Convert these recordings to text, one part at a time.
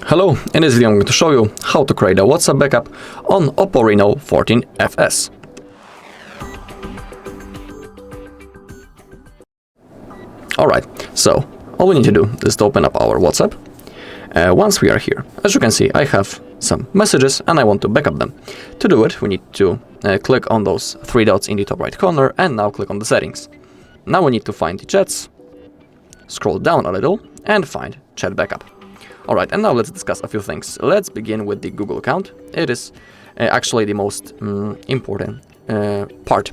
Hello, in this video I'm going to show you how to create a WhatsApp backup on OPPO Reno 14FS. Alright, so all we need to do is to open up our WhatsApp. Once we are here, as you can see, I have some messages and I want to backup them. To do it, we need to click on those three dots in the top right corner and now click on the settings. Now we need to find the chats, scroll down a little and find chat backup. Alright, and now let's discuss a few things. Let's begin with the Google account. It is actually the most important part.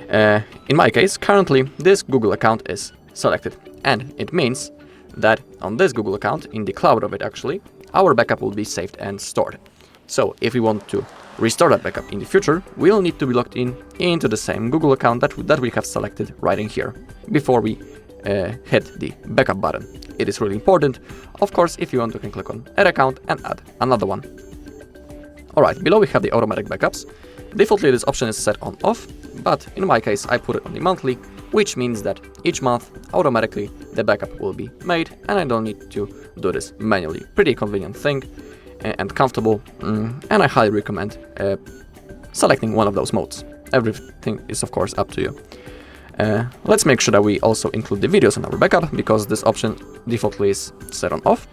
In my case, currently this Google account is selected, and it means that on this Google account, in the cloud of it actually, our backup will be saved and stored. So if we want to restore that backup in the future, we'll need to be logged into the same Google account that we have selected right in here before we hit the backup button. It is really important. Of course, if you want, you can click on Add Account and add another one. Alright, below we have the automatic backups. Defaultly this option is set on off, but in my case I put it on the monthly, which means that each month automatically the backup will be made and I don't need to do this manually. Pretty convenient thing and comfortable, and I highly recommend selecting one of those modes. Everything is of course up to you. Let's make sure that we also include the videos in our backup, because this option defaultly is set on off.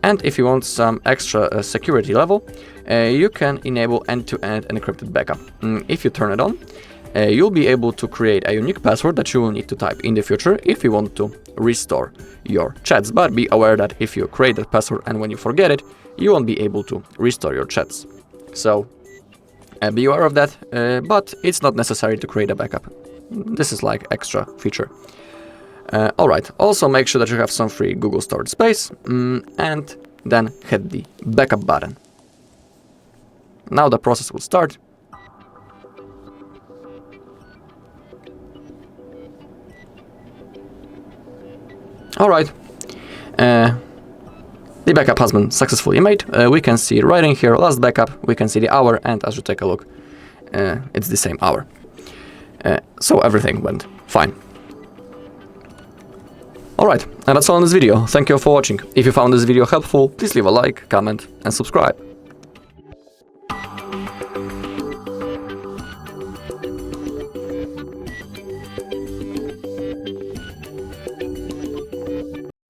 And if you want some extra security level, you can enable end-to-end encrypted backup. If you turn it on, you'll be able to create a unique password that you will need to type in the future if you want to restore your chats. But be aware that if you create that password and when you forget it, you won't be able to restore your chats. So be aware of that, but it's not necessary to create a backup. This is like extra feature. Alright, also make sure that you have some free Google storage space, and then hit the backup button. Now the process will start. Alright, the backup has been successfully made. We can see right in here, last backup, we can see the hour, and as you take a look, it's the same hour. So everything went fine. Alright, and that's all in this video. Thank you for watching. If you found this video helpful, please leave a like, comment and subscribe.